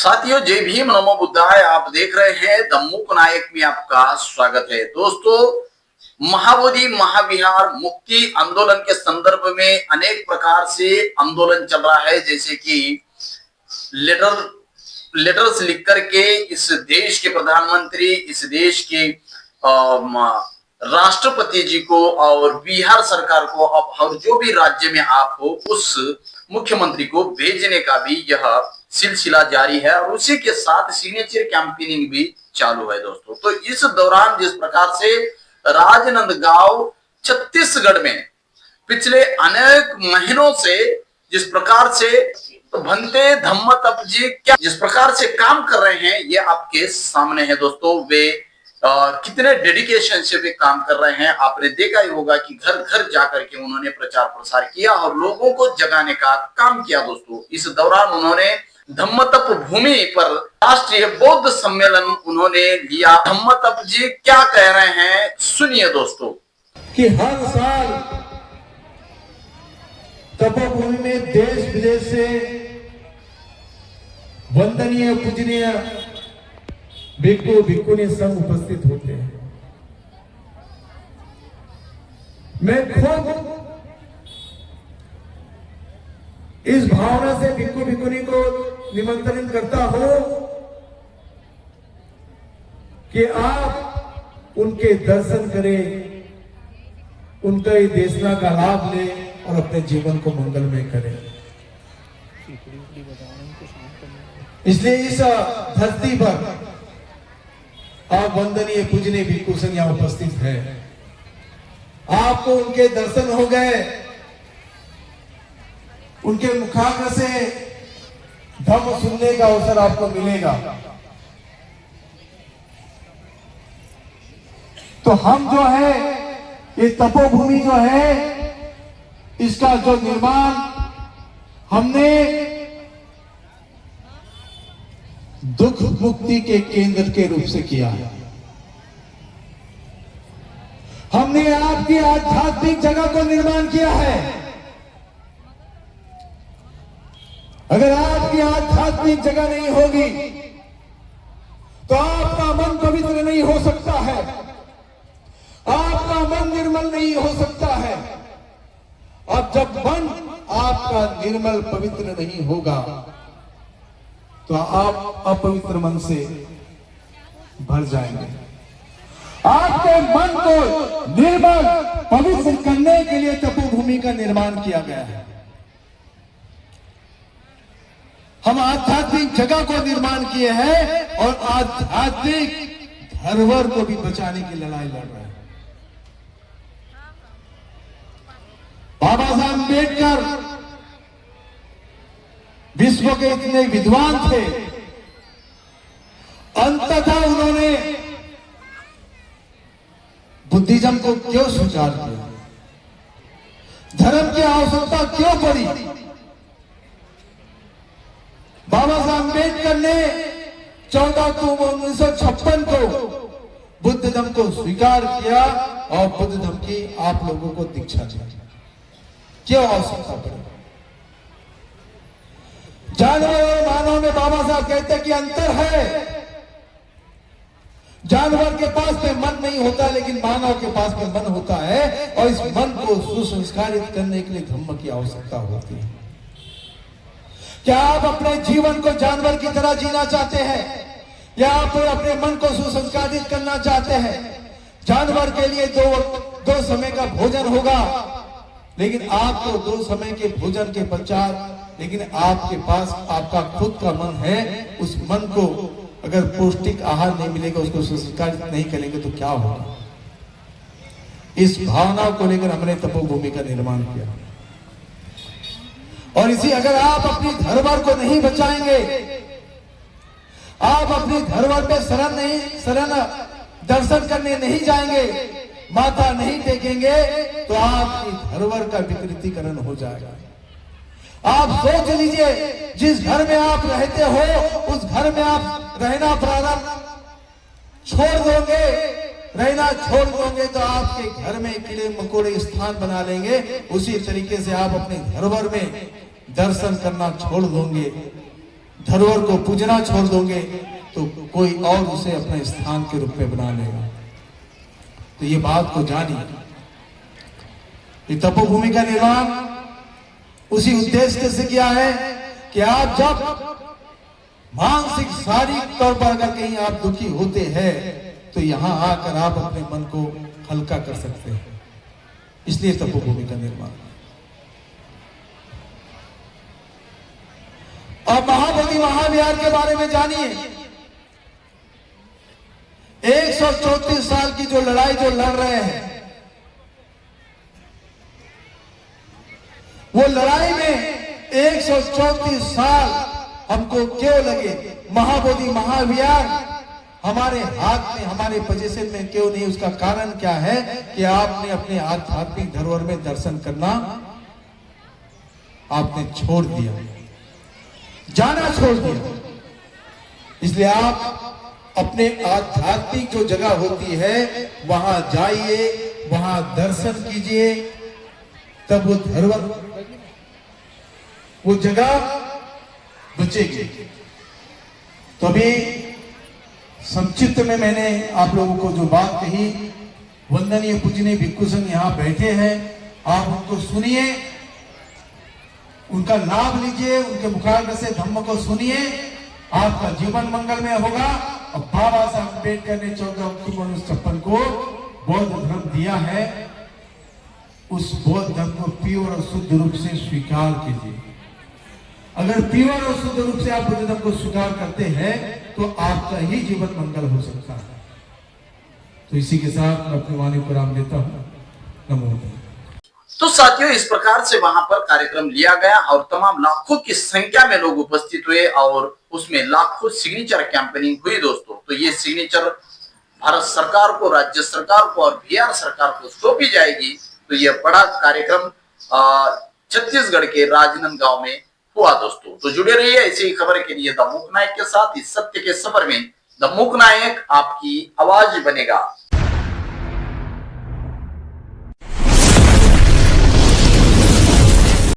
साथियों, जय भीम, नमो बुद्धाय। आप देख रहे हैं द मूक नायक में आपका स्वागत है। दोस्तों, महाबोधि महाविहार मुक्ति आंदोलन के संदर्भ में अनेक प्रकार से आंदोलन चल रहा है, जैसे कि लेटर्स लिख करके इस देश के प्रधानमंत्री, इस देश के राष्ट्रपति जी को और बिहार सरकार को, और जो भी राज्य में आप हो उस मुख्यमंत्री को भेजने का भी यह सिलसिला जारी है और उसी के साथ सिग्नेचर कैंपेनिंग भी चालू है। दोस्तों, तो इस दौरान जिस प्रकार से राजनांदगांव छत्तीसगढ़ में पिछले अनेक महीनों से जिस प्रकार से भंते धम्म तप जी क्या जिस प्रकार से काम कर रहे हैं, ये आपके सामने है। दोस्तों, वे कितने डेडिकेशन से वे काम कर रहे हैं, आपने देखा ही होगा कि घर घर जाकर के उन्होंने प्रचार प्रसार किया और लोगों को जगाने का काम किया। दोस्तों, इस दौरान उन्होंने धम्मतप भूमि पर राष्ट्रीय बौद्ध सम्मेलन उन्होंने लिया। धम्मतप जी क्या कह रहे हैं, सुनिए दोस्तों। कि हर साल तपोभूमि में देश विदेश से वंदनीय पूजनीय भिक्षु भिक्षुणी सब उपस्थित होते हैं। मैं खुद इस भावना से भिक्षु भिक्षुणी को निमंत्रण करता हूं कि आप उनके दर्शन करें, उनका ये देशना का लाभ लें और अपने जीवन को मंगलमय करें। इसलिए इस धरती पर आप वंदनीय पूजनीय भिक्षु संघ यहां उपस्थित है। आपको उनके दर्शन हो गए, उनके मुखाग्र से धम्म सुनने का अवसर आपको मिलेगा। तो हम जो है ये तपोभूमि जो है इसका जो निर्माण हमने दुख मुक्ति के केंद्र के रूप से किया है। हमने आपकी आध्यात्मिक जगह को निर्माण किया है। अगर आपकी आध्यात्मिक जगह नहीं होगी तो आपका मन पवित्र नहीं हो सकता है, आपका मन निर्मल नहीं हो सकता है। अब जब मन आपका निर्मल पवित्र नहीं होगा तो आप अपवित्र मन से भर जाएंगे। आपके मन को निर्मल पवित्र करने के लिए तपोभूमि का निर्माण किया गया है। हम आध्यात्मिक जगह को निर्माण किए हैं और आध्यात्मिक धरोहर को भी बचाने की लड़ाई लड़ रहे हैं। बाबा साहब अम्बेडकर विश्व के इतने विद्वान थे, अंततः उन्होंने बुद्धिज्म को क्यों स्वीकार किया? धर्म की आवश्यकता क्यों पड़ी? बाबा साहब अम्बेडकर ने 14 अक्टूबर 1956 को बुद्ध धर्म को स्वीकार किया और बुद्ध धर्म की आप लोगों को दीक्षा दी। क्यों आवश्यकता पड़ी? जानवर और मानव में बाबा साहब कहते हैं कि अंतर है। जानवर के पास में मन नहीं होता, लेकिन मानव के पास में मन होता है और इस मन को सुसंस्कारित करने के लिए धम्म की आवश्यकता होती है। क्या आप अपने जीवन को जानवर की तरह जीना चाहते हैं या आप अपने मन को सुसंस्कारित करना चाहते हैं? जानवर के लिए दो समय का भोजन होगा, लेकिन आपको 2 समय के भोजन के पश्चात, लेकिन आपके पास आपका खुद का मन है। उस मन को अगर पौष्टिक आहार नहीं मिलेगा, उसको संस्कारित नहीं करेंगे तो क्या होगा? इस भावना को लेकर हमने तपोभूमि का निर्माण किया। और इसी अगर आप अपनी धरोहर को नहीं बचाएंगे, आप अपनी धरोहर पे शरण दर्शन करने नहीं जाएंगे, माथा नहीं टेकेंगे, तो आपकी धरोहर का विकृतीकरण हो जाएगा। आप सोच लीजिए, जिस घर में आप रहते हो उस घर में आप रहना प्रारंभ छोड़ दोगे, रहना छोड़ दोगे तो आपके घर में कीड़े मकोड़े स्थान बना लेंगे। उसी तरीके से आप अपने धरोहर में दर्शन करना छोड़ दोगे, धरोहर को पूजना छोड़ दोगे तो कोई और उसे अपने स्थान के रूप में बना लेगा। तो ये बात को जानिए, ये तपोभूमि का निर्माण उसी उद्देश्य से किया है कि आप जब मानसिक शारीरिक तौर पर अगर कहीं आप दुखी होते हैं तो यहां आकर आप अपने मन को हल्का कर सकते हैं। इसलिए तपोभूमि का निर्माण। और महाबोधि महाविहार के बारे में जानिए। 134 साल की जो लड़ाई जो लड़ रहे हैं, वो लड़ाई में 134 साल हमको क्यों लगे, महाबोधि महाविहार हमारे हाथ में, हमारे पोजीशन में क्यों नहीं, उसका कारण क्या है कि आपने अपने आध्यात्मिक धरोहर में दर्शन करना आपने छोड़ दिया, जाना छोड़ दिया। इसलिए आप अपने आध्यात्मिक जो जगह होती है वहां जाइए, वहां दर्शन कीजिए, तब वो धरोहर, वो जगह बचेगी। तो अभी संक्षिप्त में मैंने आप लोगों को जो बात कही, वंदनीय पूजनीय भिक्षु संघ यहाँ बैठे हैं, आप उनको सुनिए, उनका लाभ लीजिए, उनके मुखाग्र से धम्म को सुनिए, आपका जीवन मंगलमय होगा। और बाबा साहब अम्बेडकर ने 14 अक्टूबर 1956 को बौद्ध धर्म दिया है, उस बौद्ध धर्म को प्योर और शुद्ध रूप से स्वीकार कीजिए। अगर प्योर और शुद्ध रूप से आप बुद्ध धर्म को स्वीकार करते हैं तो आपका ही जीवन मंगल हो सकता है। तो इसी के साथ मैं अपनी वाणी को राम देता हूं। नमो। तो साथियों, इस प्रकार से वहां पर कार्यक्रम लिया गया और तमाम लाखों की संख्या में लोग उपस्थित हुए और उसमें लाखों सिग्नेचर कैंपेनिंग हुई दोस्तों। तो ये सिग्नेचर भारत सरकार को, राज्य सरकार को और बिहार सरकार को सौंपी जाएगी। तो यह बड़ा कार्यक्रम छत्तीसगढ़ के राजनांदगांव में हुआ दोस्तों। तो जुड़े रहिए ऐसी खबर के लिए द मूक नायक के साथ। इस सत्य के सफर में द मूक नायक आपकी आवाज बनेगा।